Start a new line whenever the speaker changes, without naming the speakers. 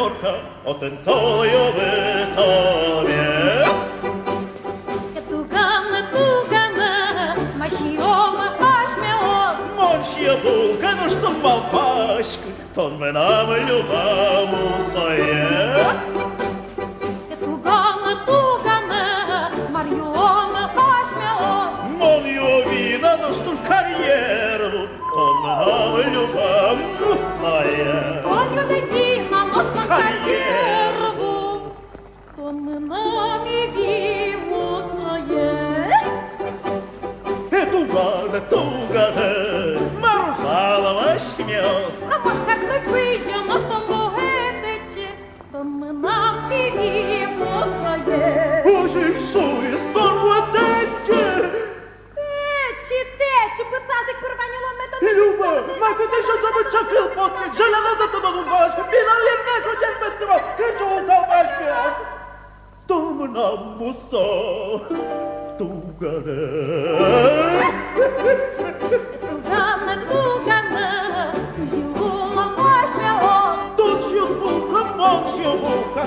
Norca, o ten tojowy to jest.
Тугана, мащиома, пашмеос.
Монщия булка, ну что малпашка, тон мы нам любому сое.
Тугана, Марьома, пашмеос.
Мон его вина, ну что карьеру, тон мы нам любому сое.
Он юдепина, нос на карьеру, тон мы нами вимусное.
Тугана, Марушалова шмёс.
А вот как ты выжил, но что поэтече, тон мы нам вимусное.
Божик шує, здорово тече.
Тече, пацаник, курванюло, ми до
Люба, майко, ти що замочакил потник, желяна за тебе дубашка, піна лірнеко, честь фестиваль, кричу за ваш Том нам мусо, тугане.
Тугана, жила пашмеос.
Тут ще булка, мовче вуха,